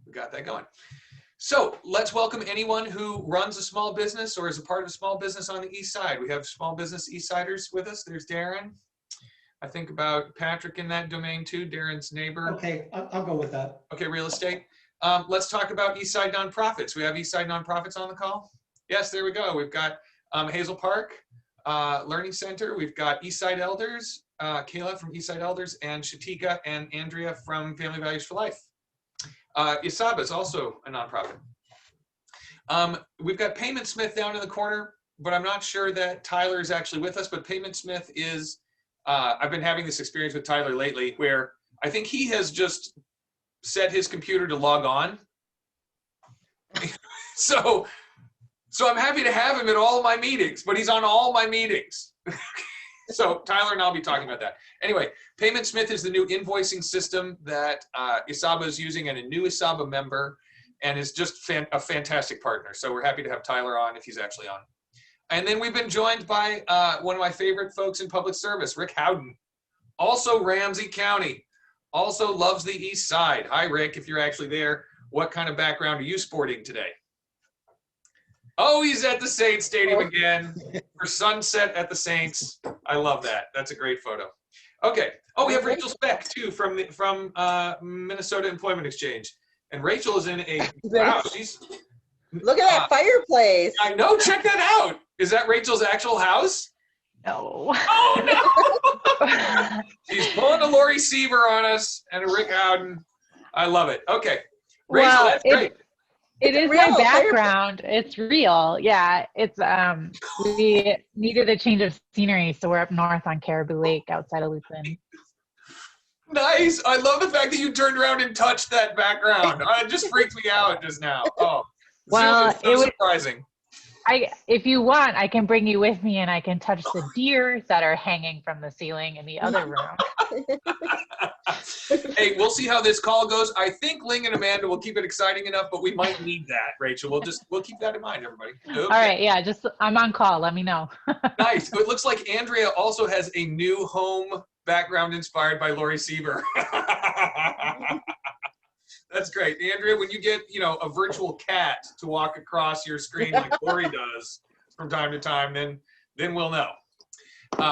We got that going. So let's welcome anyone who runs a small business or is a part of a small business on the East Side. We have small business East Siders with us. There's Darren. I think about Patrick in that domain too, Darren's neighbor. Okay, I'll go with that. Okay, real estate. Let's talk about East Side nonprofits. We have East Side nonprofits on the call. Yes, there we go. We've got Hazel Park Learning Center. We've got East Side Elders, Kayla from East Side Elders, and Shatika and Andrea from Family Values for Life. Isaba is also a nonprofit. We've got Payment Smith down in the corner, but I'm not sure that Tyler is actually with us, but Payment Smith is, I've been having this experience with Tyler lately where I think he has just set his computer to log on. So I'm happy to have him at all my meetings, but he's on all my meetings. So Tyler and I'll be talking about that. Anyway, Payment Smith is the new invoicing system that Isaba is using and a new Isaba member, and is just a fantastic partner. So we're happy to have Tyler on if he's actually on. And then we've been joined by one of my favorite folks in public service, Rick Howden, also Ramsey County, also loves the East Side. Hi, Rick, if you're actually there. What kind of background are you sporting today? Oh, he's at the Saints Stadium again for sunset at the Saints. I love that. That's a great photo. Okay. Oh, we have Rachel Speck too from Minnesota Employment Exchange, and Rachel is in a wow. She's look at that fireplace. I know. Check that out. Is that Rachel's actual house? No. Oh no! She's pulling a Lori Sieber on us and a Rick Howden. I love it. Okay, Rachel, Well, that's great. It is my background. It's real. Yeah. It's we needed a change of scenery, so we're up north on Caribou Lake outside of Lutheran. Nice. I love the fact that you turned around and touched that background. It just freaked me out just now. Oh, well, it was surprising. If you want, I can bring you with me and I can touch the deer that are hanging from the ceiling in the other room. Hey, we'll see how this call goes. I think Ling and Amanda will keep it exciting enough, but we might need that, Rachel. We'll keep that in mind, everybody. Okay. All right, yeah, I'm on call. Let me know. Nice. It looks like Andrea also has a new home background inspired by Lori Sieber. That's great. Andrea, when you get, a virtual cat to walk across your screen like Lori does from time to time, then we'll know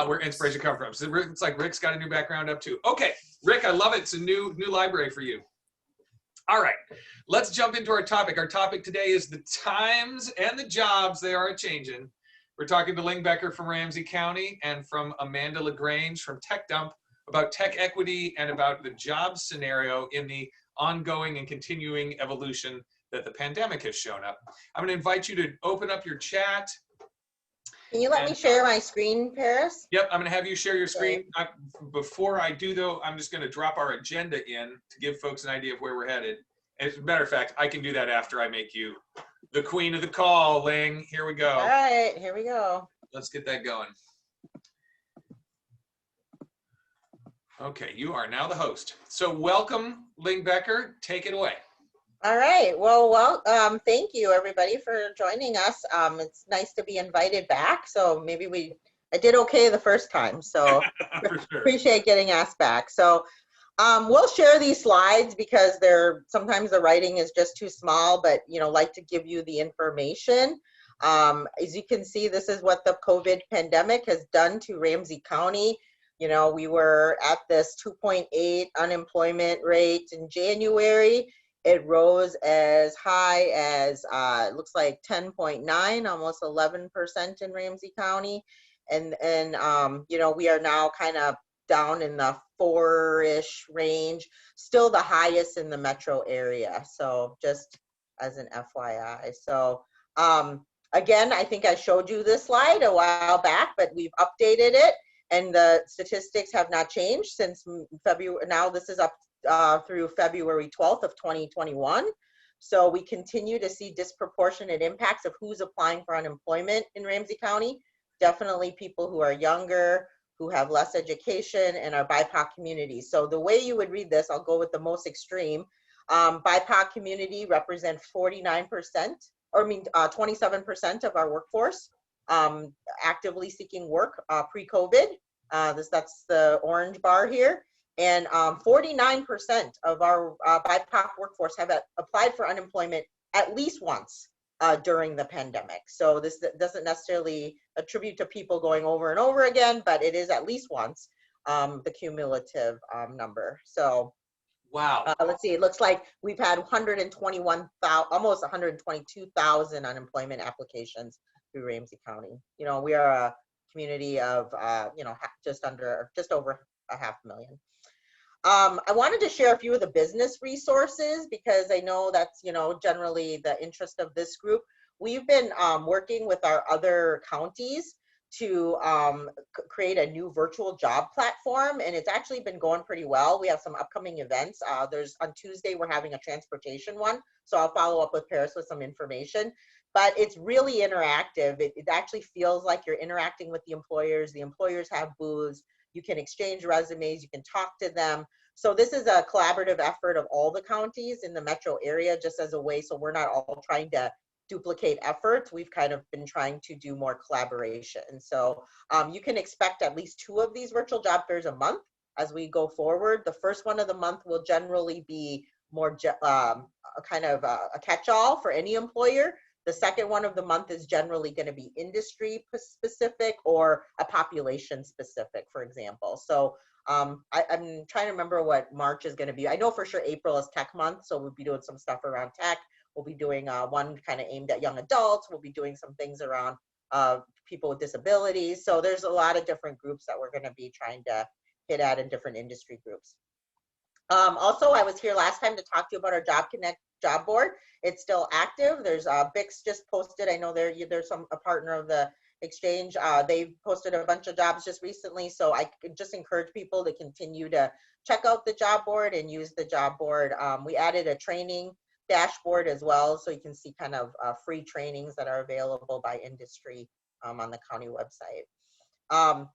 where inspiration comes from. So it's like Rick's got a new background up too. Okay, Rick, I love it. It's a new library for you. All right, let's jump into our topic. Our topic today is the times and the jobs they are a-changing. We're talking to Ling Becker from Ramsey County and from Amanda LaGrange from TechDump about tech equity and about the job scenario in the ongoing and continuing evolution that the pandemic has shown up. I'm going to invite you to open up your chat. Can you let me share my screen, Paris? Yep, I'm going to have you share your screen. Before I do, though, I'm just going to drop our agenda in to give folks an idea of where we're headed. As a matter of fact, I can do that after I make you the queen of the call, Ling. Here we go. All right, here we go. Let's get that going. Okay, you are now the host. So welcome, Ling Becker. Take it away. All right. Well, thank you everybody for joining us. It's nice to be invited back. So maybe I did okay the first time. So For sure. Appreciate getting asked back. So we'll share these slides because sometimes the writing is just too small, but like to give you the information. As you can see, this is what the COVID pandemic has done to Ramsey County. We were at this 2.8 unemployment rate in January. It rose as high as, it looks like 10.9, almost 11% in Ramsey County. And we are now kind of down in the 4-ish range, still the highest in the metro area. So just as an FYI. So again, I think I showed you this slide a while back, but we've updated it. And the statistics have not changed since February. Now this is up through February 12th of 2021. So we continue to see disproportionate impacts of who's applying for unemployment in Ramsey County. Definitely people who are younger, who have less education, and are BIPOC communities. So the way you would read this, I'll go with the most extreme. BIPOC community represent 49%, or 27% of our workforce. Actively seeking work pre-COVID. That's the orange bar here. And 49% of our BIPOC workforce have applied for unemployment at least once during the pandemic. So this doesn't necessarily attribute to people going over and over again, but it is at least once, the cumulative number. So Wow. let's see, it looks like we've had 121,000, almost 122,000 unemployment applications through Ramsey County. You know, we are a community of, you know, just over 500,000. I wanted to share a few of the business resources because I know that's, you know, generally the interest of this group. We've been working with our other counties to create a new virtual job platform, and it's actually been going pretty well. We have some upcoming events. There's on Tuesday, we're having a transportation one, so I'll follow up with Paris with some information. But it's really interactive. It actually feels like you're interacting with the employers. The employers have booths. You can exchange resumes. You can talk to them. So this is a collaborative effort of all the counties in the metro area, just as a way, so we're not all trying to duplicate efforts. We've kind of been trying to do more collaboration. So you can expect at least 2 of these virtual job fairs a month as we go forward. The first one of the month will generally be more kind of a catch-all for any employer. The second one of the month is generally going to be industry specific or a population specific, for example. So I'm trying to remember what March is going to be. I know for sure April is tech month, so we'll be doing some stuff around tech. We'll be doing one kind of aimed at young adults. We'll be doing some things around people with disabilities. So there's a lot of different groups that we're going to be trying to hit at in different industry groups. Also, I was here last time to talk to you about our Job Connect job board. It's still active. There's Bix just posted. I know there's a partner of the exchange. They posted a bunch of jobs just recently. So I could just encourage people to continue to check out the job board and use the job board. We added a training dashboard as well, so you can see kind of free trainings that are available by industry on the county website.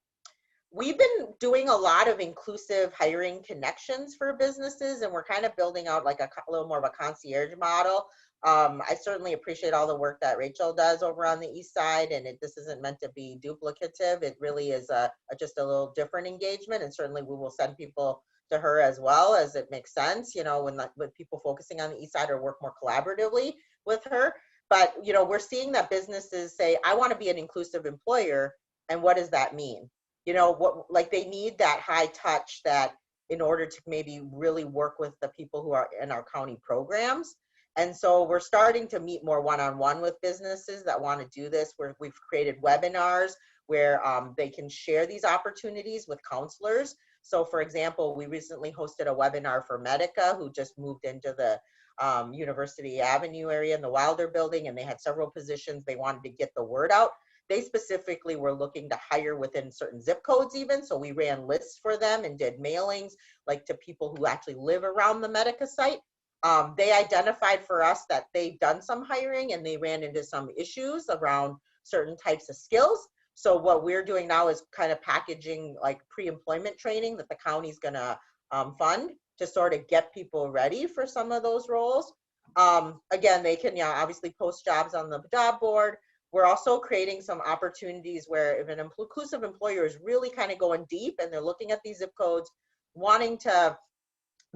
We've been doing a lot of inclusive hiring connections for businesses, and we're kind of building out like a little more of a concierge model. I certainly appreciate all the work that Rachel does over on the east side, and this isn't meant to be duplicative. It really is just a little different engagement, and certainly we will send people to her as well as it makes sense, you know, when people focusing on the east side or work more collaboratively with her. But, you know, we're seeing that businesses say, I want to be an inclusive employer. And what does that mean? You know, like they need that high touch that in order to maybe really work with the people who are in our county programs. And so we're starting to meet more one-on-one with businesses that want to do this, where we've created webinars where they can share these opportunities with counselors. So for example, we recently hosted a webinar for Medica, who just moved into the University Avenue area in the Wilder building, and they had several positions. They wanted to get the word out. They specifically were looking to hire within certain zip codes even. So we ran lists for them and did mailings like to people who actually live around the Medica site. They identified for us that they've done some hiring and they ran into some issues around certain types of skills. So what we're doing now is kind of packaging like pre-employment training that the county's gonna fund to sort of get people ready for some of those roles. Again, they can obviously post jobs on the job board. We're also creating some opportunities where if an inclusive employer is really kind of going deep and they're looking at these zip codes, wanting to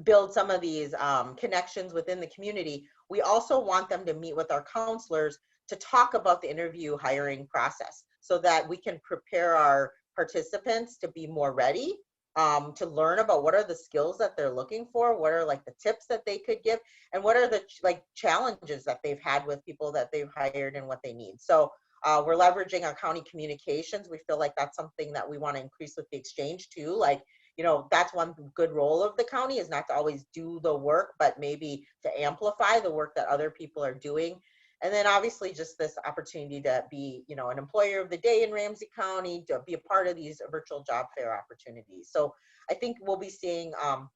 build some of these connections within the community, we also want them to meet with our counselors to talk about the interview hiring process so that we can prepare our participants to be more ready, to learn about what are the skills that they're looking for, what are like the tips that they could give, and what are the like challenges that they've had with people that they've hired and what they need. So we're leveraging our county communications. We feel like that's something that we want to increase with the exchange too. Like, you know, that's one good role of the county is not to always do the work, but maybe to amplify the work that other people are doing. And then obviously just this opportunity to be, you know, an employer of the day in Ramsey County, to be a part of these virtual job fair opportunities. So I think we'll be seeing,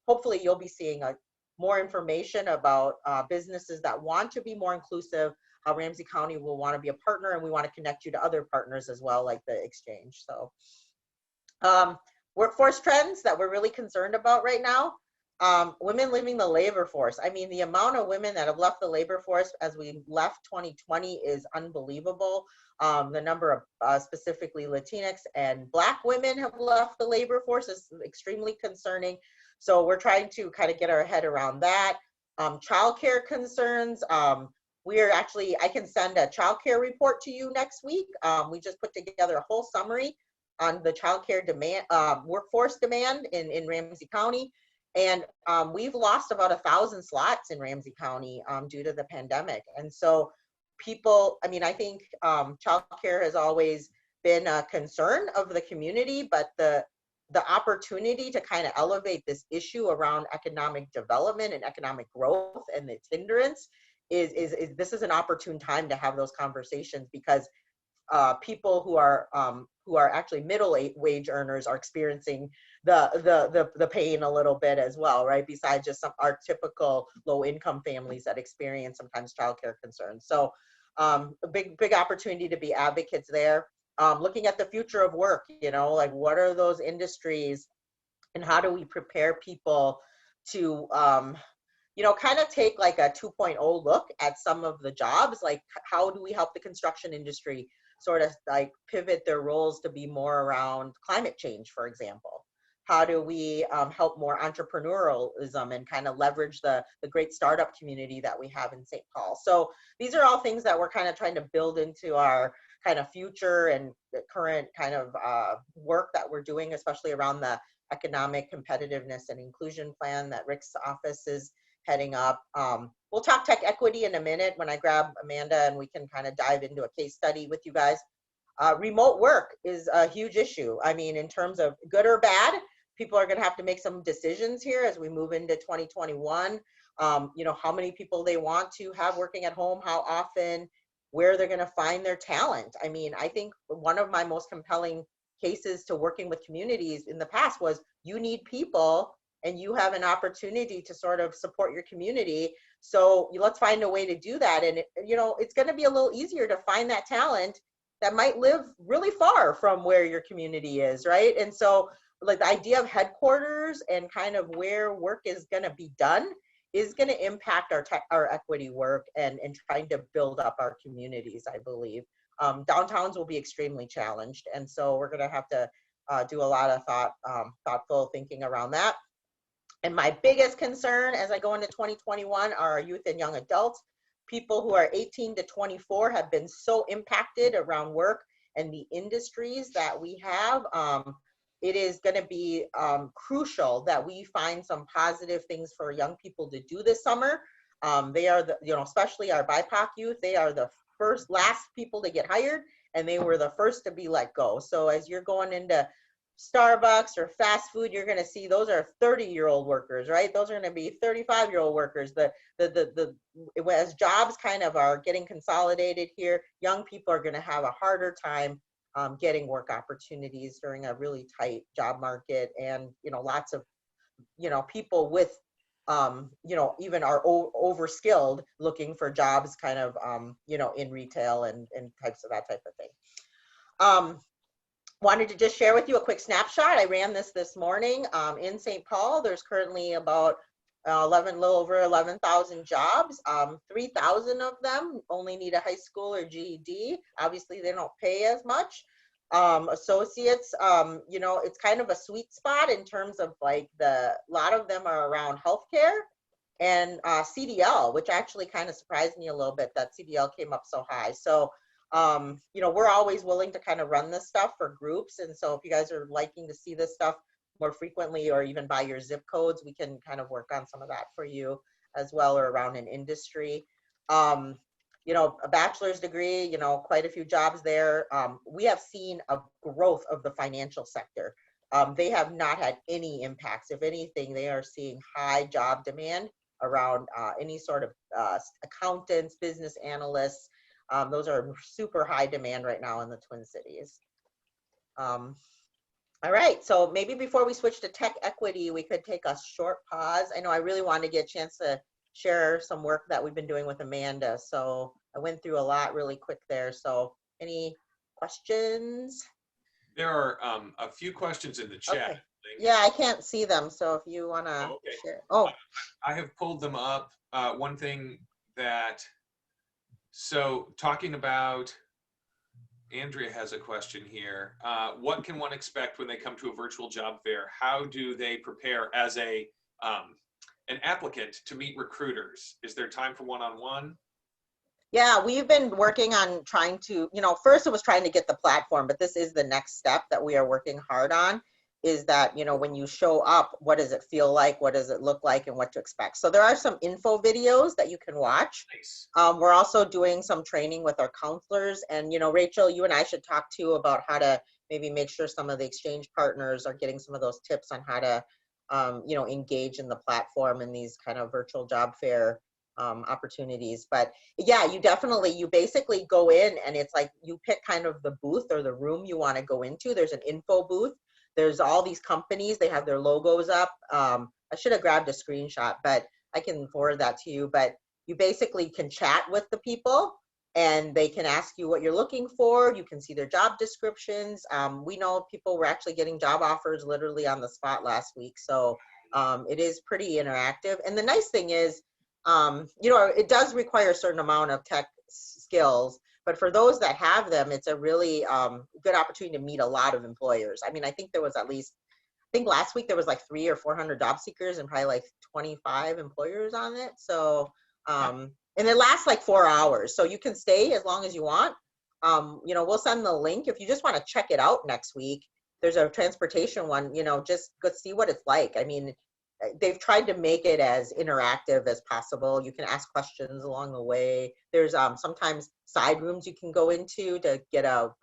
hopefully you'll be seeing more information about businesses that want to be more inclusive, how Ramsey County will want to be a partner, and we want to connect you to other partners as well, like the exchange. So workforce trends that we're really concerned about right now. Women leaving the labor force. I mean, the amount of women that have left the labor force as we left 2020 is unbelievable. The number of specifically Latinx and Black women have left the labor force is extremely concerning. So we're trying to kind of get our head around that. Childcare concerns. I can send a childcare report to you next week. We just put together a whole summary on the childcare demand, workforce demand in Ramsey County. And we've lost about 1,000 slots in Ramsey County due to the pandemic. And so I think childcare has always been a concern of the community, but the opportunity to kind of elevate this issue around economic development and economic growth and its hindrance is this is an opportune time to have those conversations, because people who are actually middle wage earners are experiencing the pain a little bit as well, right? Besides just our typical low income families that experience sometimes childcare concerns. So a big opportunity to be advocates there. Looking at the future of work, like what are those industries and how do we prepare people to kind of take like a 2.0 look at some of the jobs, like how do we help the construction industry sort of like pivot their roles to be more around climate change, for example? How do we help more entrepreneurialism and kind of leverage the great startup community that we have in St. Paul? So these are all things that we're kind of trying to build into our kind of future and the current kind of work that we're doing, especially around the economic competitiveness and inclusion plan that Rick's office is heading up. We'll talk tech equity in a minute when I grab Amanda and we can kind of dive into a case study with you guys. Remote work is a huge issue. I mean, in terms of good or bad, people are going to have to make some decisions here as we move into 2021. How many people they want to have working at home, how often, where they're going to find their talent. I mean, I think one of my most compelling cases to working with communities in the past was you need people and you have an opportunity to sort of support your community. So let's find a way to do that. And, it's going to be a little easier to find that talent that might live really far from where your community is, right? And so like the idea of headquarters and kind of where work is going to be done is going to impact our equity work and trying to build up our communities, I believe. Downtowns will be extremely challenged. And so we're going to have to do a lot of thoughtful thinking around that. And my biggest concern as I go into 2021 are our youth and young adults. People who are 18 to 24 have been so impacted around work and the industries that we have. It is going to be crucial that we find some positive things for young people to do this summer. They are especially our BIPOC youth, they are the last people to get hired, and they were the first to be let go. So as you're going into Starbucks or fast food, you're going to see those are 30-year-old workers, right? Those are going to be 35-year-old workers. As jobs kind of are getting consolidated here, young people are going to have a harder time getting work opportunities during a really tight job market, and lots of people with even are overskilled looking for jobs kind of in retail and types of that type of thing. Wanted to just share with you a quick snapshot. I ran this morning. In St. Paul, there's currently about a little over 11,000 jobs. 3,000 of them only need a high school or GED. Obviously, they don't pay as much. Associates, it's kind of a sweet spot in terms of like a lot of them are around healthcare and CDL, which actually kind of surprised me a little bit that CDL came up so high. So we're always willing to kind of run this stuff for groups. And so if you guys are liking to see this stuff more frequently or even by your zip codes, we can kind of work on some of that for you as well, or around an industry. A bachelor's degree, quite a few jobs there. We have seen a growth of the financial sector. They have not had any impacts. If anything, they are seeing high job demand around any sort of accountants, business analysts. Those are super high demand right now in the Twin Cities. All right, so maybe before we switch to tech equity, we could take a short pause. I know I really wanted to get a chance to share some work that we've been doing with Amanda. So I went through a lot really quick there. So any questions? There are a few questions in the chat. Okay. Yeah, I can't see them. So if you want to share. Oh, I have pulled them up. One thing that, so talking about Andrea has a question here. What can one expect when they come to a virtual job fair? How do they prepare as an applicant to meet recruiters? Is there time for one-on-one? Yeah, we've been working on trying to, first it was trying to get the platform, but this is the next step that we are working hard on, is that, when you show up, what does it feel like? What does it look like, and what to expect? So there are some info videos that you can watch. Nice. We're also doing some training with our counselors, and, Rachel, you and I should talk too about how to maybe make sure some of the exchange partners are getting some of those tips on how to, engage in the platform in these kind of virtual job fair opportunities. But yeah, you basically go in, and it's like you pick kind of the booth or the room you want to go into. There's an info booth. There's all these companies, they have their logos up. I should have grabbed a screenshot, but I can forward that to you. But you basically can chat with the people, and they can ask you what you're looking for. You can see their job descriptions. We know people were actually getting job offers literally on the spot last week. So it is pretty interactive. And the nice thing is, it does require a certain amount of tech skills, but for those that have them, it's a really good opportunity to meet a lot of employers. I mean, I think there was last week there was like 300 or 400 job seekers and probably like 25 employers on it. So, and it lasts like 4 hours. So you can stay as long as you want. We'll send the link if you just want to check it out next week. There's a transportation one, just go see what it's like. I mean, they've tried to make it as interactive as possible. You can ask questions along the way. There's sometimes side rooms you can go into to get a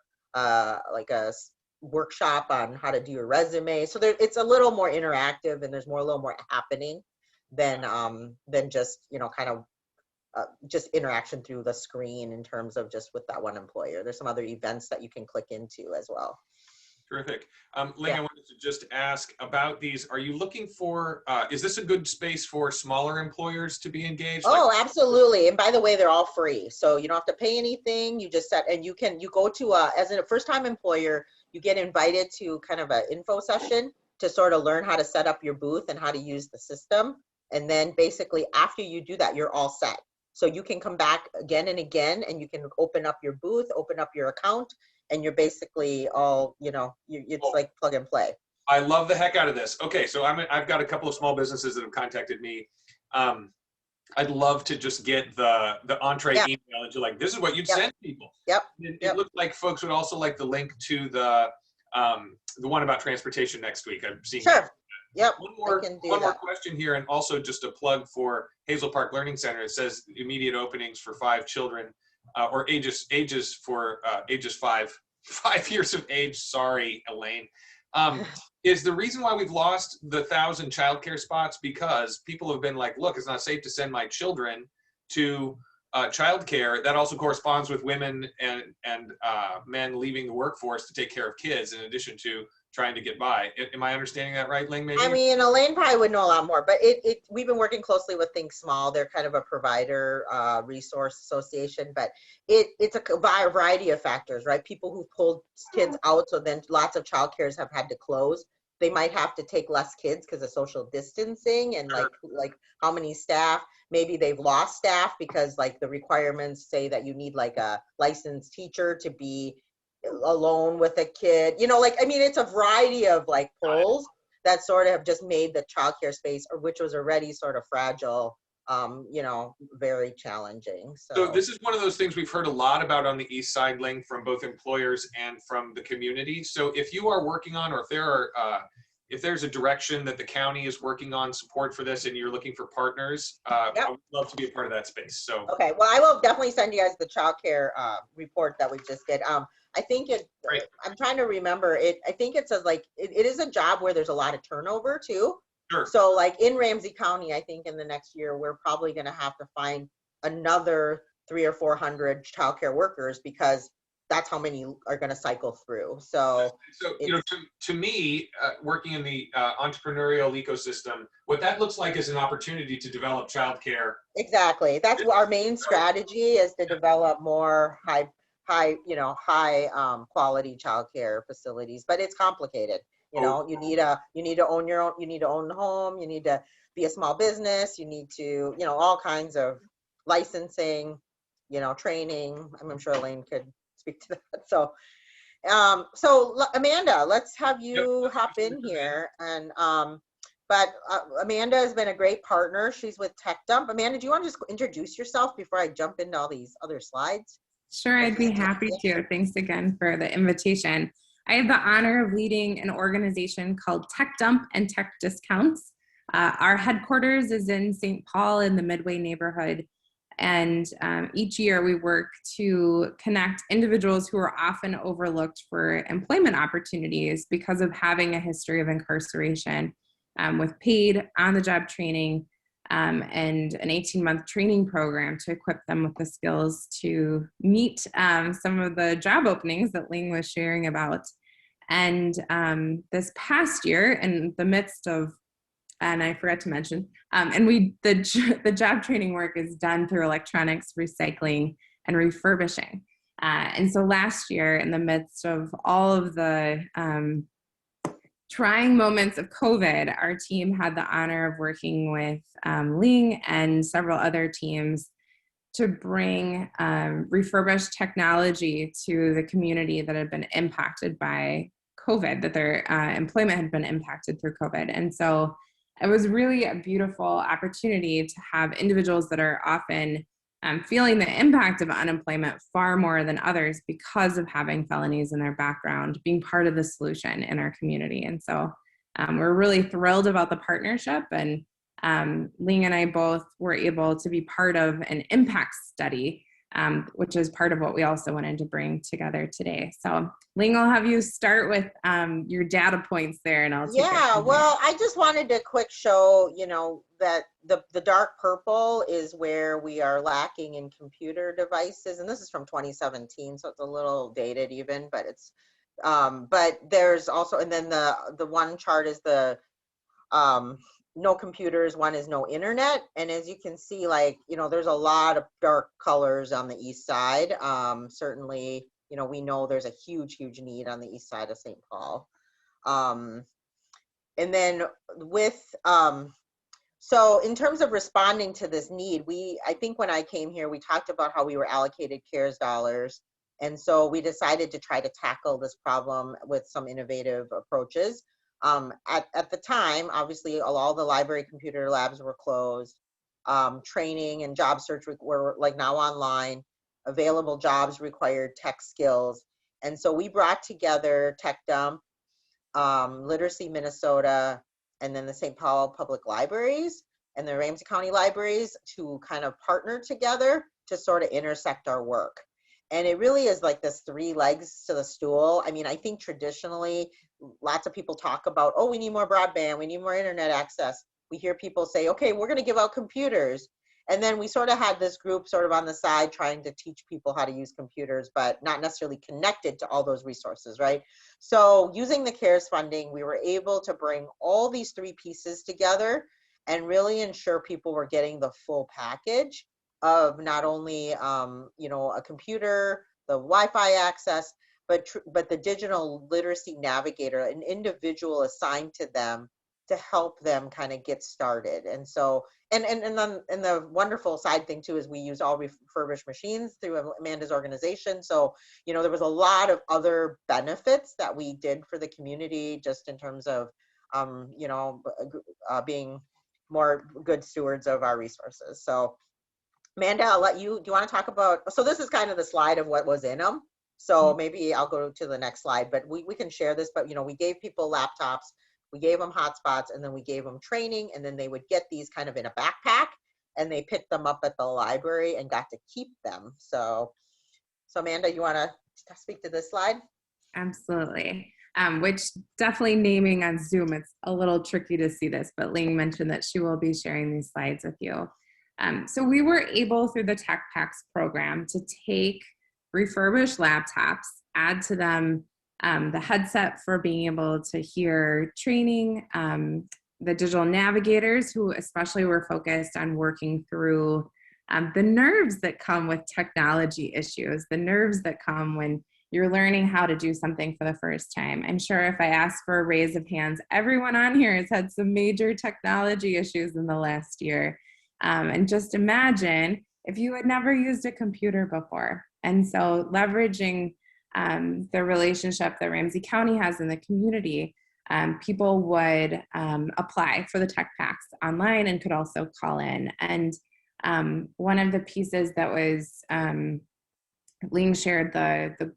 workshop on how to do your resume. So it's a little more interactive, and there's a little more happening than just just interaction through the screen in terms of just with that one employer. There's some other events that you can click into as well. Terrific. Ling, I wanted to just ask about these. Are you looking for, is this a good space for smaller employers to be engaged? Oh, absolutely. And by the way, they're all free. So you don't have to pay anything. You just set, and you go to as a first-time employer, you get invited to kind of an info session to sort of learn how to set up your booth and how to use the system. And then basically after you do that, you're all set. So you can come back again and again, and you can open up your booth, open up your account, and you're basically all, it's like plug and play. I love the heck out of this. Okay, so I've got a couple of small businesses that have contacted me. I'd love to just get the entree email and you're like, this is what you'd send people. Yep. It looked like folks would also like the link to the one about transportation next week. I'm seeing. Sure. Yep. One more question here, and also just a plug for Hazel Park Learning Center. It says immediate openings for 5 children, or ages 5 years of age. Sorry, Elaine. Is the reason why we've lost the 1,000 childcare spots because people have been like, look, it's not safe to send my children to childcare. That also corresponds with women and men leaving the workforce to take care of kids in addition to trying to get by. Am I understanding that right, Ling? Maybe? I mean, Elaine probably would know a lot more, but we've been working closely with Think Small. They're kind of a provider resource association, but it's a variety of factors, right? People who've pulled kids out, so then lots of childcares have had to close. They might have to take less kids because of social distancing and like how many staff. Maybe they've lost staff because like the requirements say that you need like a licensed teacher to be alone with a kid, I mean, it's a variety of like polls that sort of have just made the childcare space, or which was already sort of fragile, very challenging. So this is one of those things we've heard a lot about on the East Side, Ling, from both employers and from the community. So if you are working on, or if there's a direction that the county is working on support for this and you're looking for partners, I would love to be a part of that space. So okay, well, I will definitely send you guys the childcare report that we just did. I think I'm trying to remember it. I think it says like, it is a job where there's a lot of turnover too. Sure. So like in Ramsey County, I think in the next year, we're probably going to have to find another 300 or 400 childcare workers because that's how many are going to cycle through. So to me, working in the entrepreneurial ecosystem, what that looks like is an opportunity to develop childcare. Exactly. That's what our main strategy is, to develop more high quality childcare facilities, but it's complicated. You need to own your own, you need to own the home, you need to be a small business, you need to, all kinds of licensing, training. I'm sure Elaine could speak to that. So, Amanda, let's have you hop in here. And but Amanda has been a great partner. She's with TechDump. Amanda, do you want to just introduce yourself before I jump into all these other slides? Sure, I'd be happy to. Thanks again for the invitation. I have the honor of leading an organization called TechDump and Tech Discounts. Our headquarters is in St. Paul in the Midway neighborhood. And each year we work to connect individuals who are often overlooked for employment opportunities because of having a history of incarceration, with paid on-the-job training and an 18-month training program to equip them with the skills to meet some of the job openings that Ling was sharing about. And this past year, in the midst of, and I forgot to mention, and the job training work is done through electronics, recycling, and refurbishing. And so last year, in the midst of all of the trying moments of COVID, our team had the honor of working with Ling and several other teams to bring refurbished technology to the community that had been impacted by COVID, that their employment had been impacted through COVID. And so it was really a beautiful opportunity to have individuals that are often feeling the impact of unemployment far more than others because of having felonies in their background, being part of the solution in our community. And so we're really thrilled about the partnership, and Ling and I both were able to be part of an impact study, which is part of what we also wanted to bring together today. So Ling, I'll have you start with your data points there, and I'll take it. Well, I just wanted to quick show, that the dark purple is where we are lacking in computer devices, and this is from 2017, so it's a little dated even, but it's but there's also, and then the one chart is the no computers, one is no internet. And as you can see, there's a lot of dark colors on the east side. Certainly, we know there's a huge need on the east side of St. Paul. And then with, so in terms of responding to this need, I think when I came here, we talked about how we were allocated CARES dollars. And so we decided to try to tackle this problem with some innovative approaches. At the time, obviously, all the library computer labs were closed. Training and job search were now online. Available jobs required tech skills. And so we brought together TechDump, Literacy Minnesota, and then the St. Paul Public Libraries and the Ramsey County Libraries to kind of partner together to sort of intersect our work. And it really is like this three legs to the stool. I mean, I think traditionally, lots of people talk about, oh, we need more broadband, we need more internet access. We hear people say, okay, we're going to give out computers. And then we sort of had this group sort of on the side trying to teach people how to use computers, but not necessarily connected to all those resources, right? So using the CARES funding, we were able to bring all these three pieces together and really ensure people were getting the full package of not only a computer, the Wi-Fi access, but the digital literacy navigator, an individual assigned to them to help them kind of get started. And so, and then the wonderful side thing too is we use all refurbished machines through Amanda's organization. So, there was a lot of other benefits that we did for the community, just in terms of, being more good stewards of our resources. So, Amanda, I'll let you, do you want to talk about, so this is kind of the slide of what was in them. So maybe I'll go to the next slide, but we can share this, but we gave people laptops, we gave them hotspots, and then we gave them training, and then they would get these kind of in a backpack, and they picked them up at the library and got to keep them. So Amanda, you want to speak to this slide? Absolutely. Which definitely naming on Zoom, it's a little tricky to see this, but Ling mentioned that she will be sharing these slides with you. So we were able, through the Tech Packs program, to take refurbished laptops, add to them the headset for being able to hear training, the digital navigators, who especially were focused on working through the nerves that come with technology issues, the nerves that come when you're learning how to do something for the first time. I'm sure if I ask for a raise of hands, everyone on here has had some major technology issues in the last year. And just imagine if you had never used a computer before And so leveraging the relationship that Ramsey County has in the community, people would apply for the tech packs online and could also call in. And one of the pieces that was, Ling shared the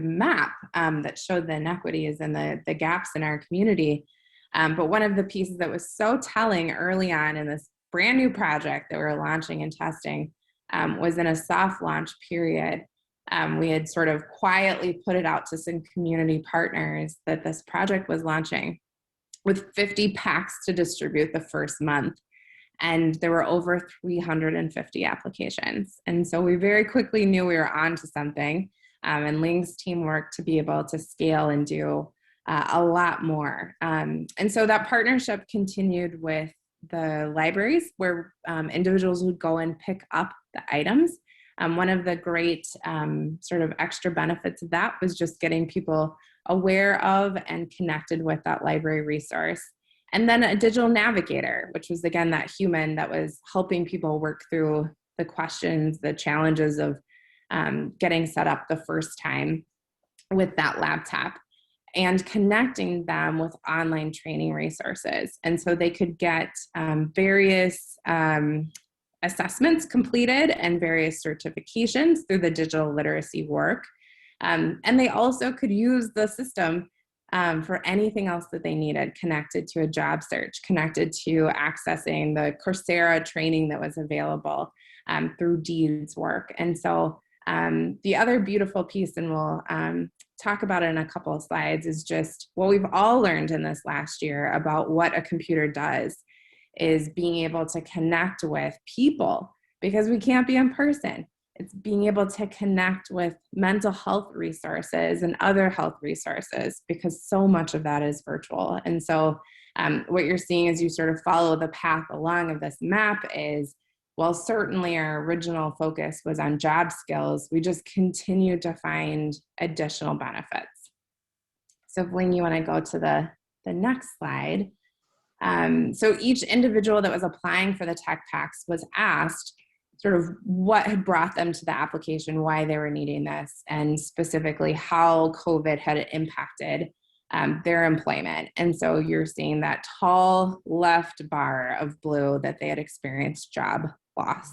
map that showed the inequities and the gaps in our community. But one of the pieces that was so telling early on in this brand new project that we were launching and testing was in a soft launch period. We had sort of quietly put it out to some community partners that this project was launching with 50 packs to distribute the first month. And there were over 350 applications. And so we very quickly knew we were onto something. And Ling's team worked to be able to scale and do a lot more. And so that partnership continued with the libraries where individuals would go and pick up the items. One of the great sort of extra benefits of that was just getting people aware of and connected with that library resource. And then a digital navigator, which was, again, that human that was helping people work through the questions, the challenges of getting set up the first time with that laptop, and connecting them with online training resources. And so they could get various assessments completed and various certifications through the digital literacy work. And they also could use the system for anything else that they needed, connected to a job search, connected to accessing the Coursera training that was available through Deed's work. And so the other beautiful piece, and we'll talk about it in a couple of slides, is just what we've all learned in this last year about what a computer does is being able to connect with people, because we can't be in person. It's being able to connect with mental health resources and other health resources, because so much of that is virtual. And so what you're seeing as you sort of follow the path along of this map is, while certainly our original focus was on job skills, we just continue to find additional benefits. So if Ling, you want to go to the next slide. So each individual that was applying for the tech packs was asked sort of what had brought them to the application, why they were needing this, and specifically how COVID had impacted their employment. And so you're seeing that tall left bar of blue that they had experienced job loss,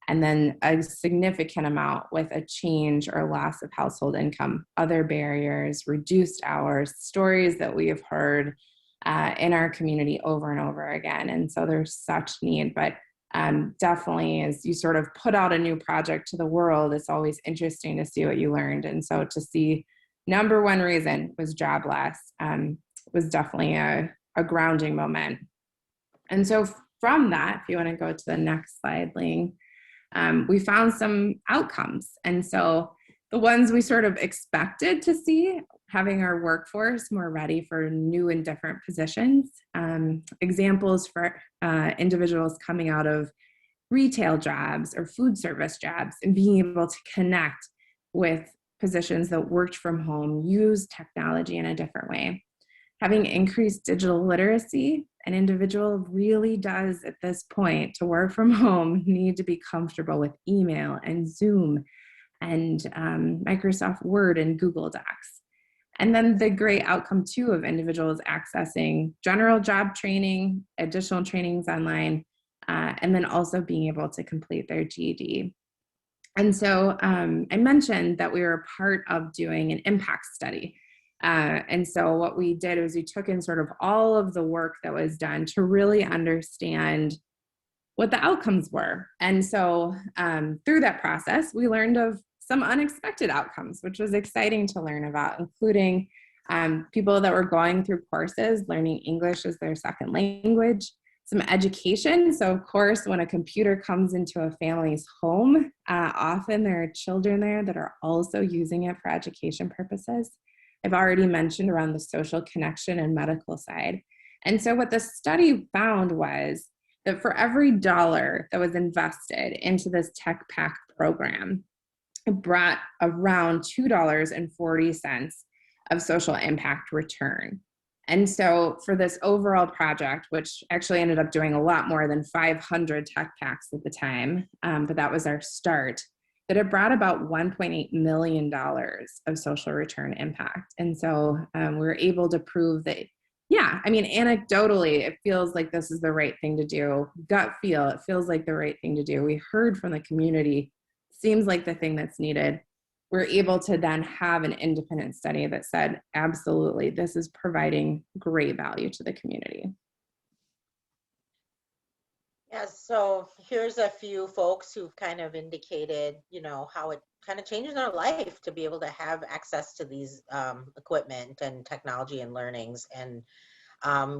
and then a significant amount with a change or loss of household income, other barriers, reduced hours, stories that we have heard in our community over and over again. And so there's such need, but definitely as you sort of put out a new project to the world, it's always interesting to see what you learned. And so to see number one reason was job loss was definitely a grounding moment. And so from that, if you want to go to the next slide, Ling, we found some outcomes. And so the ones we sort of expected to see, having our workforce more ready for new and different positions, examples for individuals coming out of retail jobs or food service jobs and being able to connect with positions that worked from home, use technology in a different way. Having increased digital literacy, an individual really does at this point to work from home need to be comfortable with email and Zoom and Microsoft Word and Google Docs. And then the great outcome too of individuals accessing general job training, additional trainings online, and then also being able to complete their GED. And so I mentioned that we were part of doing an impact study. And so what we did was we took in sort of all of the work that was done to really understand what the outcomes were. And so through that process, we learned of some unexpected outcomes, which was exciting to learn about, including people that were going through courses, learning English as their second language, some education. So of course, when a computer comes into a family's home, often there are children there that are also using it for education purposes. I've already mentioned around the social connection and medical side. And so what the study found was that for every dollar that was invested into this Tech Pack program, it brought around $2.40 of social impact return. And so for this overall project, which actually ended up doing a lot more than 500 Tech Packs at the time, but that was our start, that it brought about $1.8 million of social return impact. And so we were able to prove that, yeah, I mean, anecdotally, it feels like this is the right thing to do. Gut feel, it feels like the right thing to do. We heard from the community, seems like the thing that's needed. We're able to then have an independent study that said, absolutely, this is providing great value to the community. Yeah, so here's a few folks who've kind of indicated, how it kind of changes their life to be able to have access to these equipment and technology and learnings. And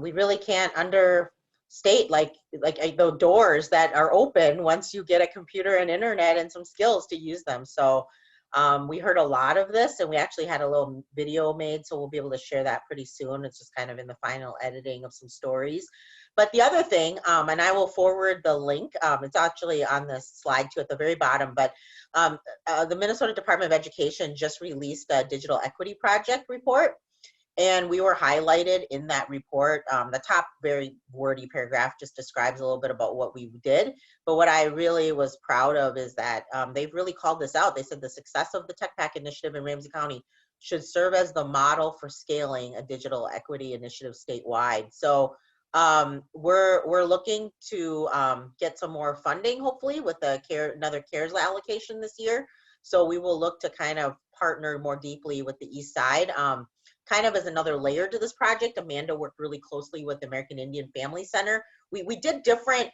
we really can't understate like the doors that are open once you get a computer and internet and some skills to use them. So we heard a lot of this, and we actually had a little video made, so we'll be able to share that pretty soon. It's just kind of in the final editing of some stories. But the other thing, and I will forward the link, it's actually on the slide too at the very bottom, but the Minnesota Department of Education just released a Digital Equity Project report. And we were highlighted in that report. The top very wordy paragraph just describes a little bit about what we did. But what I really was proud of is that they've really called this out. They said the success of the TechPack initiative in Ramsey County should serve as the model for scaling a digital equity initiative statewide. So we're looking to get some more funding, hopefully, with another CARES allocation this year. So we will look to kind of partner more deeply with the East Side. Kind of as another layer to this project, Amanda worked really closely with the American Indian Family Center. We did different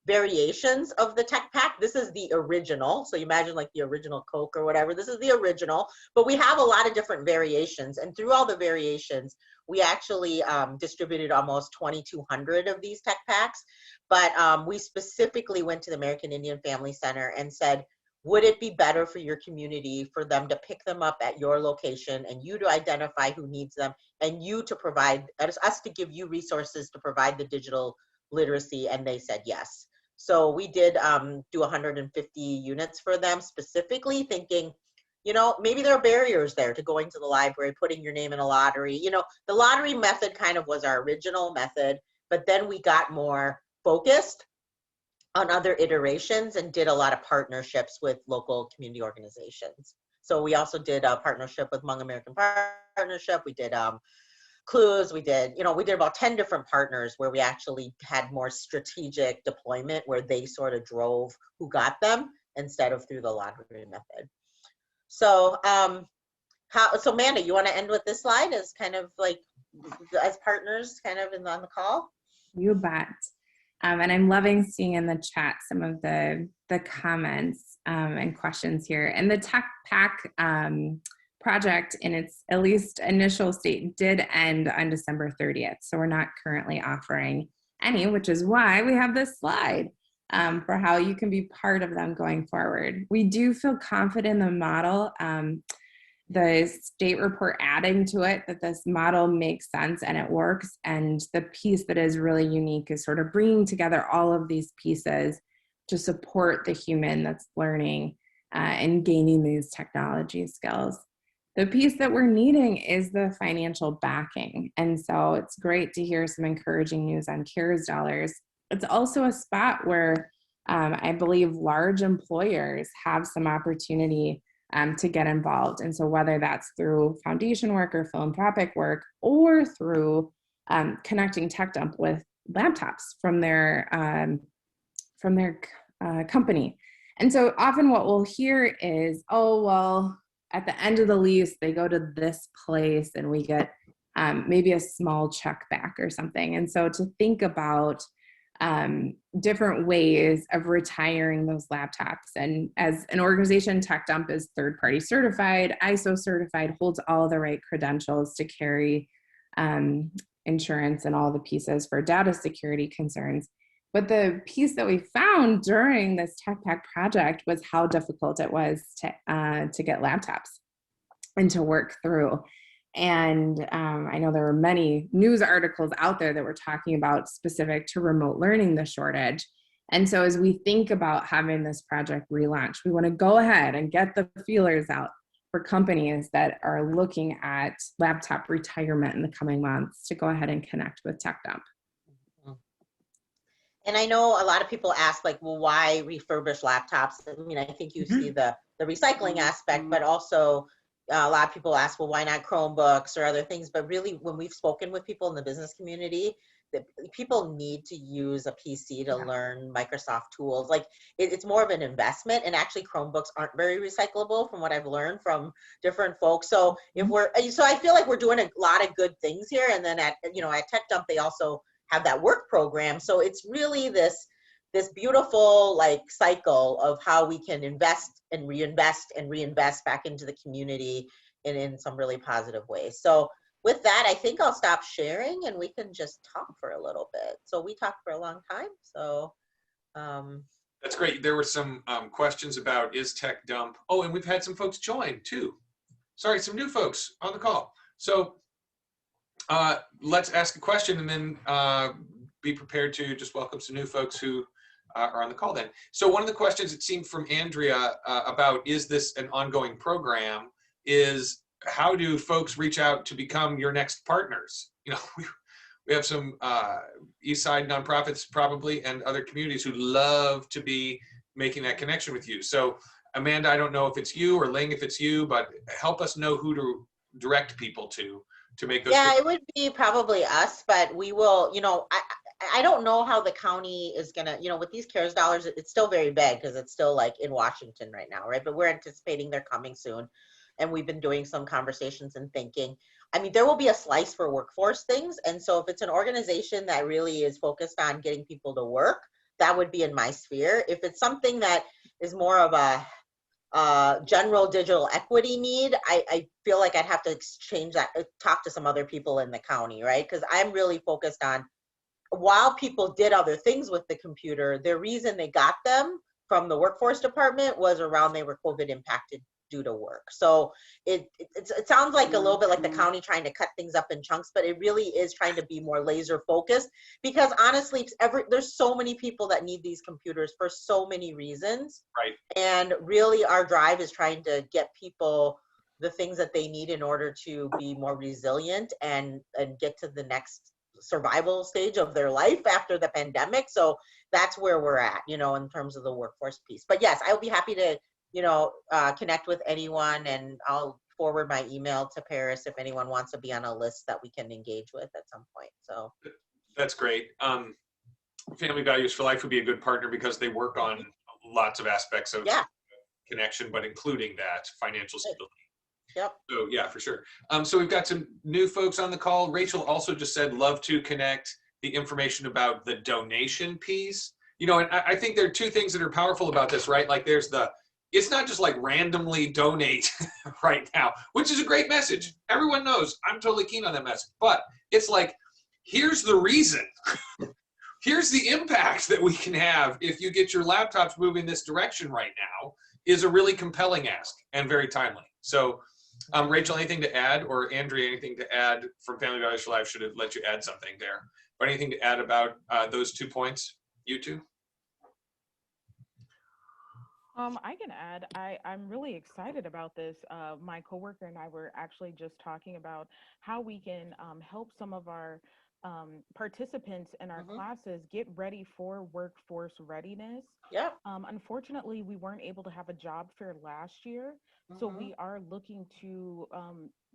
variations of the Tech Pack. This is the original. So you imagine like the original Coke or whatever. This is the original, but we have a lot of different variations. And through all the variations, we actually distributed almost 2,200 of these Tech Packs. But we specifically went to the American Indian Family Center and said, would it be better for your community for them to pick them up at your location and you to identify who needs them and you to provide, us to give you resources to provide the digital literacy? And they said yes. So we did do 150 units for them, specifically thinking, maybe there are barriers there to going to the library, putting your name in a lottery. The lottery method kind of was our original method, but then we got more focused on other iterations and did a lot of partnerships with local community organizations. So we also did a partnership with Hmong American Partnership. We did Clues. We did about 10 different partners where we actually had more strategic deployment where they sort of drove who got them instead of through the lottery method. So, so Amanda, you want to end with this slide as kind of like as partners kind of on the call? You bet. And I'm loving seeing in the chat some of the comments and questions here. And the Tech Pack project in its at least initial state did end on December 30th. So we're not currently offering any, which is why we have this slide for how you can be part of them going forward. We do feel confident in the model. The state report adding to it that this model makes sense and it works. And the piece that is really unique is sort of bringing together all of these pieces to support the human that's learning and gaining these technology skills. The piece that we're needing is the financial backing. And so it's great to hear some encouraging news on CARES dollars. It's also a spot where I believe large employers have some opportunity to get involved. And so whether that's through foundation work or philanthropic work or through connecting TechDump with laptops from their company. And so often what we'll hear is, oh, well, at the end of the lease, they go to this place and we get maybe a small check back or something. And so to think about different ways of retiring those laptops. And as an organization, TechDump is third-party certified, ISO certified, holds all the right credentials to carry insurance and all the pieces for data security concerns. But the piece that we found during this TechPack project was how difficult it was to get laptops and to work through. And I know there were many news articles out there that were talking about specific to remote learning, the shortage. And so as we think about having this project relaunch, we want to go ahead and get the feelers out for companies that are looking at laptop retirement in the coming months to go ahead and connect with TechDump. And I know a lot of people ask, like, well, why refurbish laptops? I mean, I think you see the recycling aspect, but also a lot of people ask, well, why not Chromebooks or other things? But really, when we've spoken with people in the business community, that people need to use a PC to learn Microsoft tools. Like, it's more of an investment, and actually Chromebooks aren't very recyclable from what I've learned from different folks. So so I feel like we're doing a lot of good things here. And then at TechDump, they also have that work program. So it's really this beautiful like cycle of how we can invest and reinvest back into the community in some really positive ways. So with that, I think I'll stop sharing and we can just talk for a little bit. So we talked for a long time. So that's great. There were some questions about is TechDump. Oh, and we've had some folks join too. Sorry, some new folks on the call. So let's ask a question and then be prepared to just welcome some new folks who are on the call then. So one of the questions it seemed from Andrea about is this an ongoing program is how do folks reach out to become your next partners? You know, we have some East Side nonprofits probably and other communities who love to be making that connection with you. So Amanda, I don't know if it's you or Ling if it's you, but help us know who to direct people to make those. Yeah, it would be probably us, but we will, I don't know how the county is gonna, with these CARES dollars, it's still very big because it's still like in Washington right now, right? But we're anticipating they're coming soon. And we've been doing some conversations and thinking, I mean, there will be a slice for workforce things. And so if it's an organization that really is focused on getting people to work, that would be in my sphere. If it's something that is more of a general digital equity need, I feel like I'd have to exchange that, talk to some other people in the county, right? Because I'm really focused on, while people did other things with the computer, the reason they got them from the workforce department was around they were COVID impacted due to work. So it sounds like a little bit like the county trying to cut things up in chunks, but it really is trying to be more laser focused because honestly, there's so many people that need these computers for so many reasons. Right. And really our drive is trying to get people the things that they need in order to be more resilient and get to the next survival stage of their life after the pandemic. So that's where we're at, in terms of the workforce piece. But yes, I'll be happy to connect with anyone, and I'll forward my email to Paris if anyone wants to be on a list that we can engage with at some point. So that's great. Family Values for Life would be a good partner because they work on lots of aspects of connection, but including that financial stability. Yep. So yeah, for sure. So we've got some new folks on the call. Rachel also just said, love to connect the information about the donation piece. And I think there are two things that are powerful about this, right? Like there's it's not just like randomly donate right now, which is a great message. Everyone knows I'm totally keen on that message, but it's like, here's the reason. Here's the impact that we can have if you get your laptops moving this direction right now is a really compelling ask and very timely. So Rachel, anything to add, or Andrea, anything to add from Family Values for Life? Should have let you add something there. But anything to add about those 2 points, you two? I can add, I'm really excited about this. My coworker and I were actually just talking about how we can help some of our participants in our classes get ready for workforce readiness. Yeah. Unfortunately, we weren't able to have a job fair last year. So we are looking to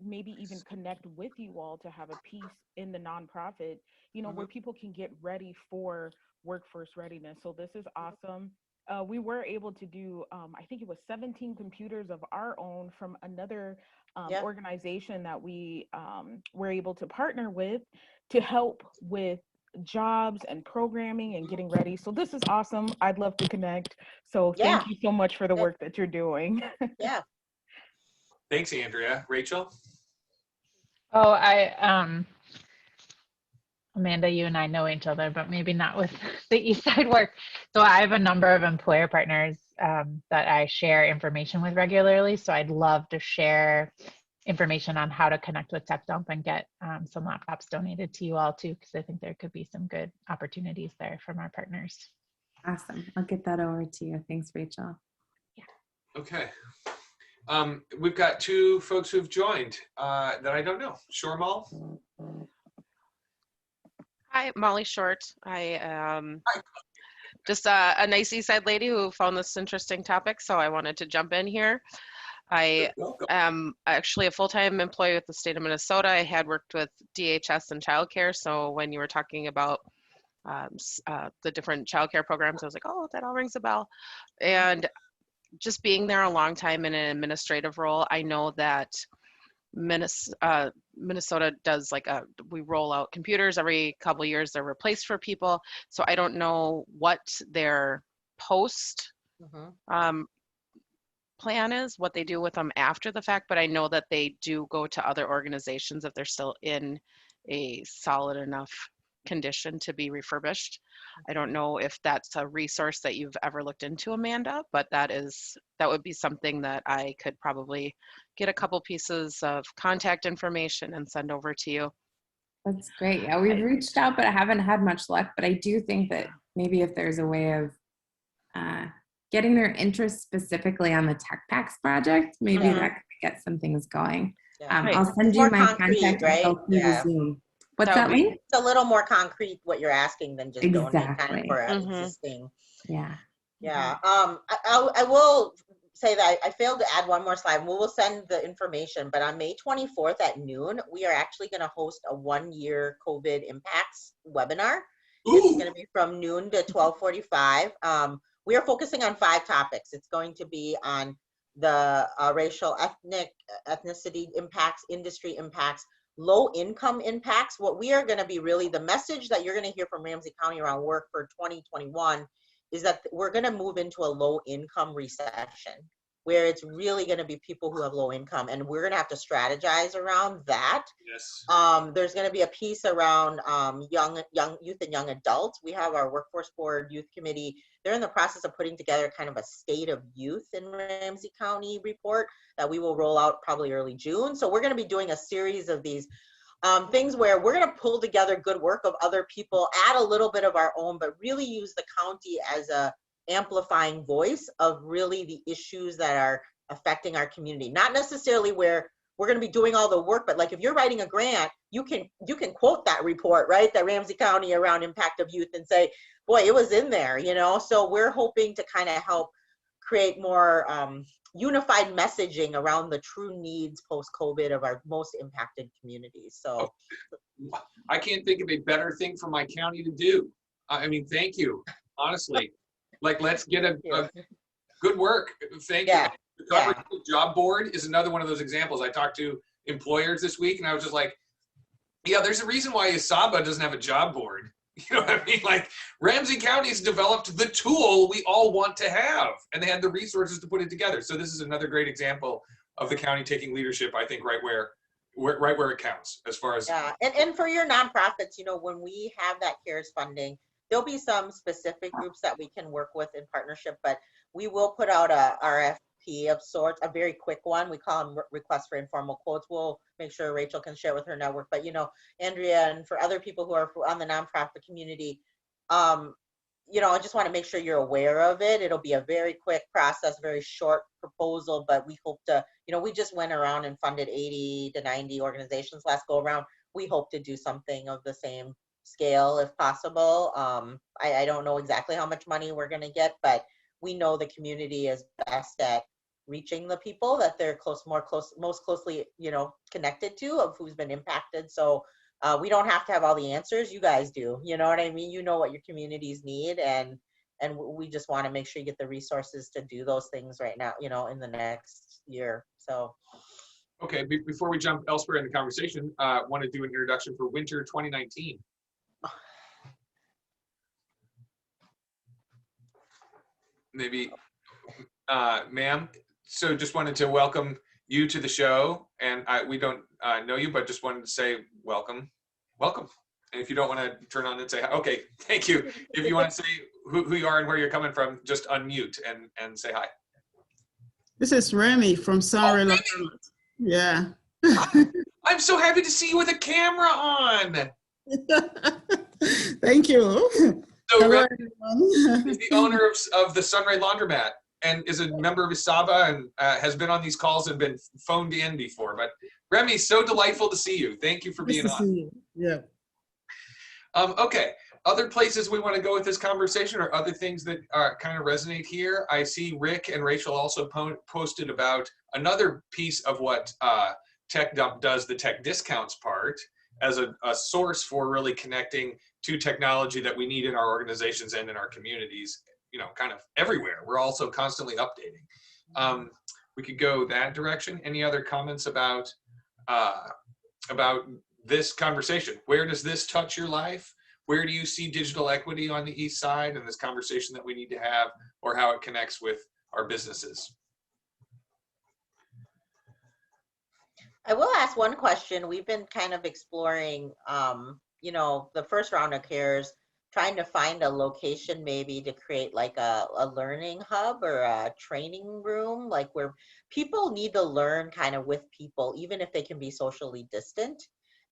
maybe even connect with you all to have a piece in the nonprofit, where people can get ready for workforce readiness. So this is awesome. We were able to do, I think it was 17 computers of our own from another organization that we were able to partner with to help with jobs and programming and getting ready. So this is awesome. I'd love to connect. So thank you so much for the work that you're doing. Yeah. Thanks, Andrea. Rachel? Oh, Amanda, you and I know each other, but maybe not with the East Side work. So I have a number of employer partners that I share information with regularly. So I'd love to share information on how to connect with TechDump and get some laptops donated to you all too, because I think there could be some good opportunities there from our partners. Awesome. I'll get that over to you. Thanks, Rachel. Yeah. Okay. We've got 2 folks who've joined that I don't know. Shormal? Hi, Molly Short. I am just a nice East Side lady who found this interesting topic, so I wanted to jump in here. I Welcome. am actually a full-time employee with the state of Minnesota. I had worked with DHS and childcare, so when you were talking about the different childcare programs, I was like, oh, that all rings a bell. And just being there a long time in an administrative role, I know that Minnesota does we roll out computers every couple of years. They're replaced for people. So I don't know what their post plan is, what they do with them after the fact, but I know that they do go to other organizations if they're still in a solid enough condition to be refurbished. I don't know if that's a resource that you've ever looked into, Amanda, but that would be something that I could probably get a couple pieces of contact information and send over to you. That's great. Yeah, we've reached out, but I haven't had much luck. But I do think that maybe if there's a way of getting their interest specifically on the Tech Packs project, maybe that could get some things going. I'll send you my contact info through the Zoom. What's that, Lee? It's a little more concrete what you're asking than just donate kind of for existing. Yeah. Yeah. I will say that I failed to add one more slide. We will send the information, but on May 24th at noon, we are actually going to host a 1-year COVID impacts webinar. It's going to be from noon to 12:45. We are focusing on 5 topics. It's going to be on the racial, ethnicity impacts, industry impacts, low income impacts. What we are going to be really, the message that you're going to hear from Ramsey County around work for 2021 is that we're going to move into a low income recession where it's really going to be people who have low income, and we're going to have to strategize around that. Yes. There's going to be a piece around young youth and young adults. We have our workforce board youth committee. They're in the process of putting together kind of a state of youth in Ramsey County report that we will roll out probably early June. So we're going to be doing a series of these things where we're going to pull together good work of other people, add a little bit of our own, but really use the county as a amplifying voice of really the issues that are affecting our community. Not necessarily where we're going to be doing all the work, but like if you're writing a grant, you can quote that report, right? That Ramsey County around impact of youth and say, boy, it was in there, you know? So we're hoping to kind of help create more unified messaging around the true needs post-COVID of our most impacted communities. So I can't think of a better thing for my county to do. I mean, thank you, honestly. Like, let's get a good work. Thank you. The coverage job board is another one of those examples. I talked to employers this week and I was just like, yeah, there's a reason why ISABA doesn't have a job board. You know what I mean? Like, Ramsey County's developed the tool we all want to have, and they had the resources to put it together. So this is another great example of the county taking leadership, I think, right where it counts as far as. Yeah, and for your nonprofits, you know, when we have that CARES funding, there'll be some specific groups that we can work with in partnership, but we will put out a RFP of sorts, a very quick one. We call them requests for informal quotes. We'll make sure Rachel can share with her network. But, you know, Andrea, and for other people who are on the nonprofit community, you know, I just want to make sure you're aware of it. It'll be a very quick process, very short proposal, but we hope to, you know, we just went around and funded 80 to 90 organizations last go around. We hope to do something of the same scale if possible. I don't know exactly how much money we're going to get, but we know the community is best at reaching the people that they're most closely, you know, connected to, of who's been impacted. So we don't have to have all the answers. You guys do, you know what I mean? You know what your communities need, and we just want to make sure you get the resources to do those things right now, you know, in the next year. So. Okay, before we jump elsewhere in the conversation, I want to do an introduction for winter 2019. Maybe, ma'am. So just wanted to welcome you to the show, and we don't know you, but just wanted to say welcome. And if you don't want to turn on and say hi, okay, thank you. If you want to say who you are and where you're coming from, just unmute and say hi. This is Remy from Sunray Laundromat. Yeah. I'm so happy to see you with a camera on. Thank you. So hello, Remy everyone. is the owner of the Sunray Laundromat and is a member of ISABA and has been on these calls and been phoned in before. But Remy, so delightful to see you. Thank you for being Nice to on. see you. Yeah. Okay, other places we want to go with this conversation, or other things that kind of resonate here. I see Rick and Rachel also posted about another piece of what TechDump does, the tech discounts part, as a source for really connecting to technology that we need in our organizations and in our communities, you know, kind of everywhere. We're also constantly updating. We could go that direction. Any other comments about this conversation? Where does this touch your life? Where do you see digital equity on the East Side and this conversation that we need to have, or how it connects with our businesses? I will ask one question. We've been kind of exploring, you know, the first round of CARES, trying to find a location maybe to create like a learning hub or a training room, like where people need to learn kind of with people, even if they can be socially distant.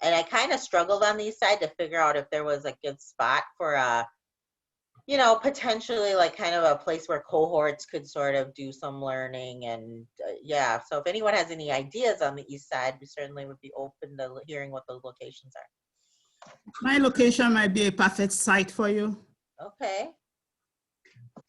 And I kind of struggled on the East Side to figure out if there was a good spot for a, you know, potentially like kind of a place where cohorts could sort of do some learning. And yeah, so if anyone has any ideas on the East Side, we certainly would be open to hearing what those locations are. My location might be a perfect site for you. Okay.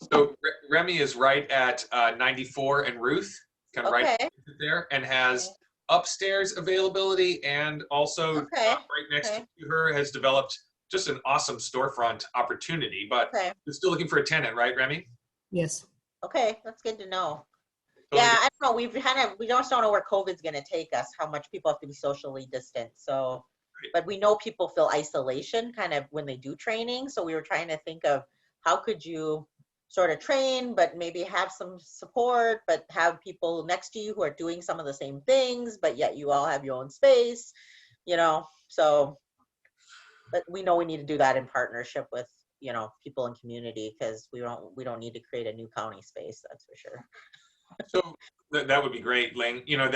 So Remy is right at 94 and Ruth, kind of right there, and has upstairs availability, and also right next to her has developed just an awesome storefront opportunity, but you're still looking for a tenant, right, Remy? Yes. Okay, that's good to know. Totally. Yeah, I don't know. We just don't know where COVID's going to take us, how much people have to be socially distant. So, but we know people feel isolation kind of when they do training. So we were trying to think of how could you sort of train, but maybe have some support, but have people next to you who are doing some of the same things, but yet you all have your own space, you know, so. But we know we need to do that in partnership with, you know, people in community, because we don't need to create a new county space, that's for sure. So that would be great, Ling. You know,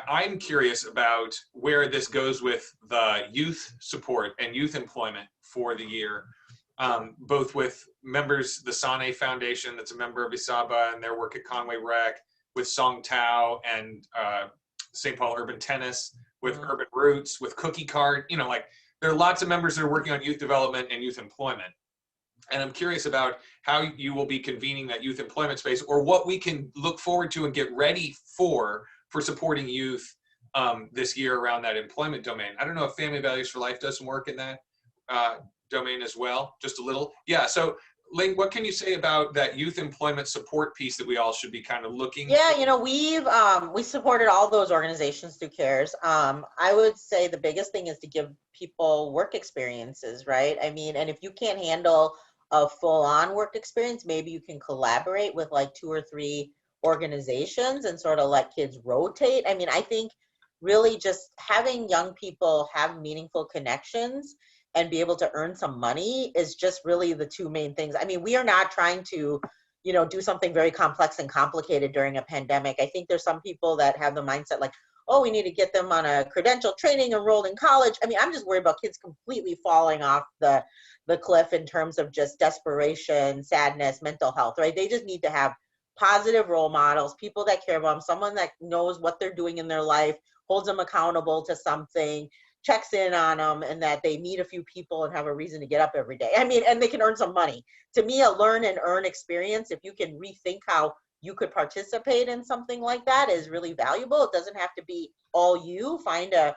I'm curious about where this goes with the youth support and youth employment for the year, both with members, the Sane Foundation, that's a member of ISABA, and their work at Conway Rec, with Song Tao and St. Paul Urban Tennis, with Urban Roots, with Cookie Cart, you know, like, there are lots of members that are working on youth development and youth employment. And I'm curious about how you will be convening that youth employment space, or what we can look forward to and get ready for supporting youth this year around that employment domain. I don't know if Family Values for Life does some work in that domain as well, just a little. Yeah, so Ling, what can you say about that youth employment support piece that we all should be kind of looking Yeah, for? you know, we supported all those organizations through CARES. I would say the biggest thing is to give people work experiences, right? I mean, and if you can't handle a full-on work experience, maybe you can collaborate with like 2 or 3 organizations and sort of let kids rotate. I mean, I think really just having young people have meaningful connections and be able to earn some money is just really the 2 main things. I mean, we are not trying to, you know, do something very complex and complicated during a pandemic. I think there's some people that have the mindset like, oh, we need to get them on a credential training, enrolled in college. I mean, I'm just worried about kids completely falling off the cliff in terms of just desperation, sadness, mental health, right? They just need to have positive role models, people that care about them, someone that knows what they're doing in their life, holds them accountable to something, checks in on them, and that they meet a few people and have a reason to get up every day. I mean, and they can earn some money. To me, a learn and earn experience, if you can rethink how you could participate in something like that, is really valuable. It doesn't have to be all you. Find a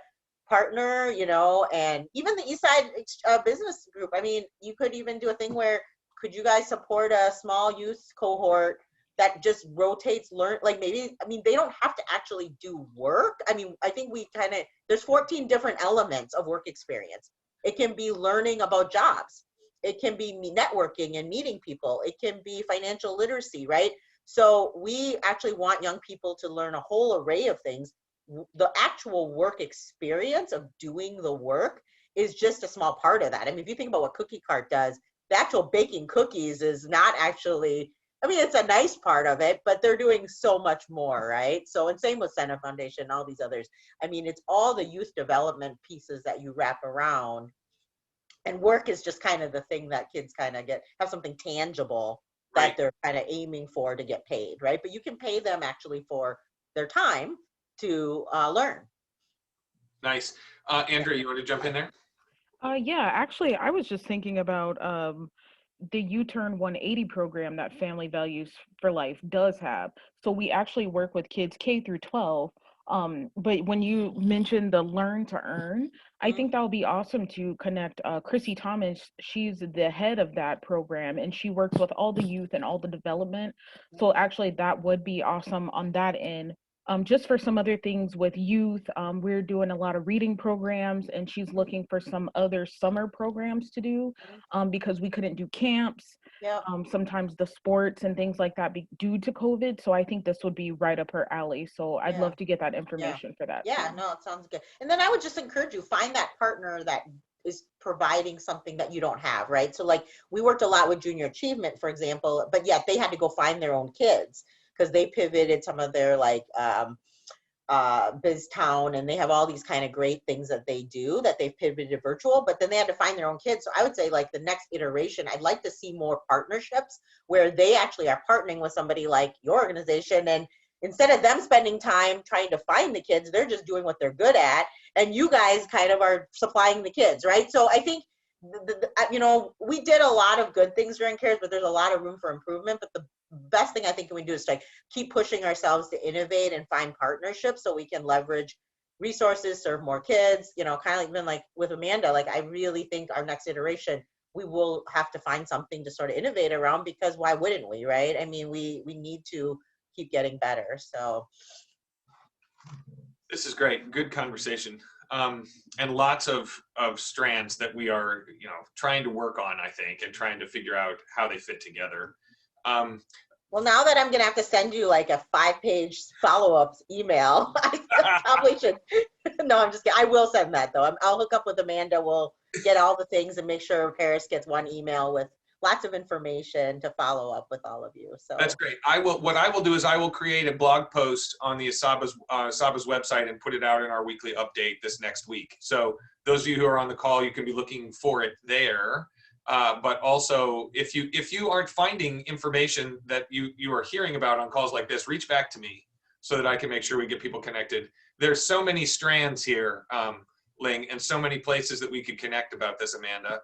partner, you know, and even the Eastside Business Group. I mean, you could even do a thing where, could you guys support a small youth cohort that just rotates like maybe, I mean, they don't have to actually do work. I mean, I think there's 14 different elements of work experience. It can be learning about jobs. It can be networking and meeting people. It can be financial literacy, right? So we actually want young people to learn a whole array of things. The actual work experience of doing the work is just a small part of that. I mean, if you think about what Cookie Cart does, the actual baking cookies is not actually, I mean, it's a nice part of it, but they're doing so much more, right? So, and same with Center Foundation, all these others. I mean, it's all the youth development pieces that you wrap around, and work is just kind of the thing that kids kind of have something tangible that they're kind of aiming for to get paid, right? But you can pay them actually for their time to learn. Nice. Andrea, you want to jump in there? Yeah, actually, I was just thinking about the U-Turn 180 program that Family Values for Life does have. So we actually work with kids K through 12. But when you mentioned the Learn to Earn, I think that would be awesome to connect Chrissy Thomas. She's the head of that program, and she works with all the youth and all the development. So actually, that would be awesome on that end. Just for some other things with youth, we're doing a lot of reading programs, and she's looking for some other summer programs to do because we couldn't do camps. Yeah. Sometimes the sports and things like that due to COVID. So I think this would be right up her alley. So I'd Yeah. love to get that information for that. Yeah, too. no, it sounds good. And then I would just encourage you, find that partner that is providing something that you don't have, right? So like we worked a lot with Junior Achievement, for example, but yet they had to go find their own kids because they pivoted some of their like BizTown, and they have all these kind of great things that they do that they've pivoted virtual, but then they had to find their own kids. So I would say like the next iteration, I'd like to see more partnerships where they actually are partnering with somebody like your organization, and instead of them spending time trying to find the kids, they're just doing what they're good at, and you guys kind of are supplying the kids, right? So I think you know, we did a lot of good things during CARES, but there's a lot of room for improvement. But the best thing I think we do is like keep pushing ourselves to innovate and find partnerships so we can leverage resources, serve more kids, you know, kind of even like with Amanda, like I really think our next iteration, we will have to find something to sort of innovate around, because why wouldn't we, right? I mean, we need to keep getting better. So This is great. Good conversation. And lots of strands that we are, you know, trying to work on, I think, and trying to figure out how they fit together. well, now that I'm gonna have to send you like a 5-page follow-ups email, I probably should. No, I'm just kidding. I will send that though. I'll hook up with Amanda. We'll get all the things and make sure Paris gets one email with lots of information to follow up with all of you. So that's great. What I will do is I will create a blog post on the Asaba's website and put it out in our weekly update this next week. So those of you who are on the call, you can be looking for it there. But also, if you aren't finding information that you are hearing about on calls like this, reach back to me so that I can make sure we get people connected. There's so many strands here, Ling, and so many places that we could connect about this, Amanda.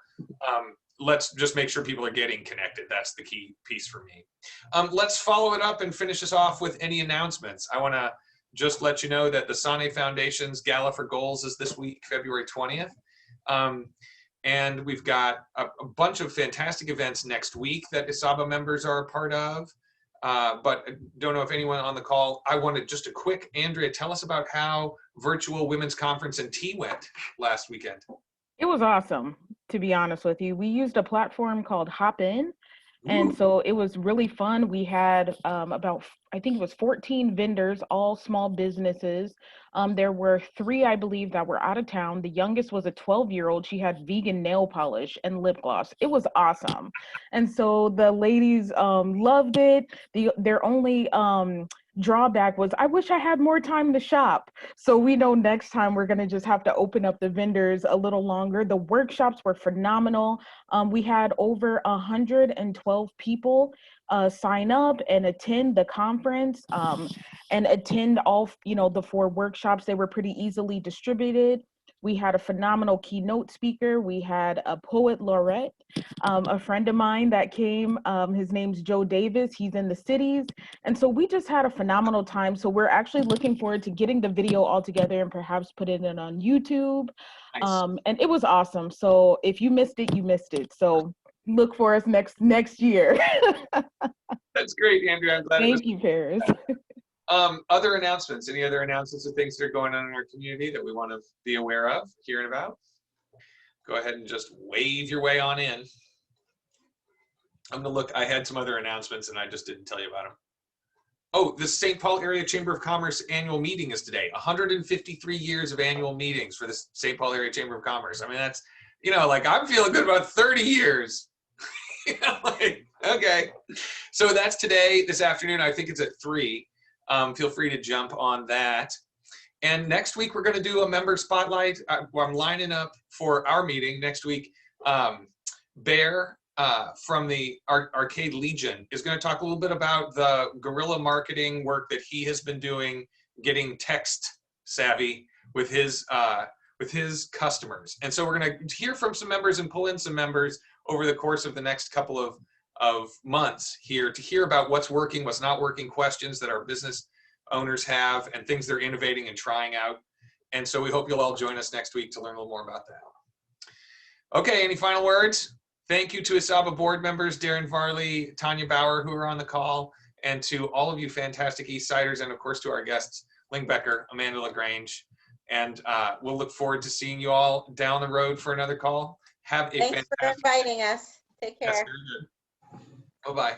Let's just make sure people are getting connected. That's the key piece for me. Let's follow it up and finish this off with any announcements. I want to just let you know that the Sane Foundation's Gala for Goals is this week, February 20th. And we've got a bunch of fantastic events next week that ISABA members are a part of. But I don't know if anyone on the call, I wanted just a quick, Andrea, tell us about how Virtual Women's Conference and Tea went last weekend. It was awesome, to be honest with you. We used a platform called Hop In. And so it was really fun. We had about, I think it was 14 vendors, all small businesses. There were 3, I believe, that were out of town. The youngest was a 12-year-old. She had vegan nail polish and lip gloss. It was awesome. And so the ladies loved it. Their only drawback was, I wish I had more time to shop. So we know next time we're going to just have to open up the vendors a little longer. The workshops were phenomenal. We had over 112 people sign up and attend the conference and attend all, you know, the 4 workshops. They were pretty easily distributed. We had a phenomenal keynote speaker. We had a poet laureate, a friend of mine that came. His name's Joe Davis. He's in the cities. And so we just had a phenomenal time. So we're actually looking forward to getting the video all together and perhaps putting it on YouTube. Nice. And it was awesome. So if you missed it, you missed it. So look for us next year. That's great, Andrea. I'm glad. Thank you, Paris. Other announcements? Any other announcements of things that are going on in our community that we want to be aware of, hearing about? Go ahead and just wave your way on in. I'm gonna look. I had some other announcements and I just didn't tell you about them. Oh, the St. Paul Area Chamber of Commerce annual meeting is today. 153 years of annual meetings for the St. Paul Area Chamber of Commerce. I mean, that's, you know, like I'm feeling good about 30 years. You know, like, okay. So that's today, this afternoon. I think it's at 3. Feel free to jump on that. And next week, we're going to do a member spotlight. I'm lining up for our meeting next week. Bear from the Arcade Legion is going to talk a little bit about the guerrilla marketing work that he has been doing, getting text savvy with his with his customers. And so we're going to hear from some members and pull in some members over the course of the next couple of months here to hear about what's working, what's not working, questions that our business owners have, and things they're innovating and trying out. And so we hope you'll all join us next week to learn a little more about that. Okay, any final words? Thank you to ASABA board members, Darren Varley, Tanya Bauer, who are on the call, and to all of you fantastic Eastsiders, and of course to our guests, Ling Becker, Amanda LaGrange. And we'll look forward to seeing you all down the road for another call. Have a Thanks for inviting us. Take care. Bye-bye.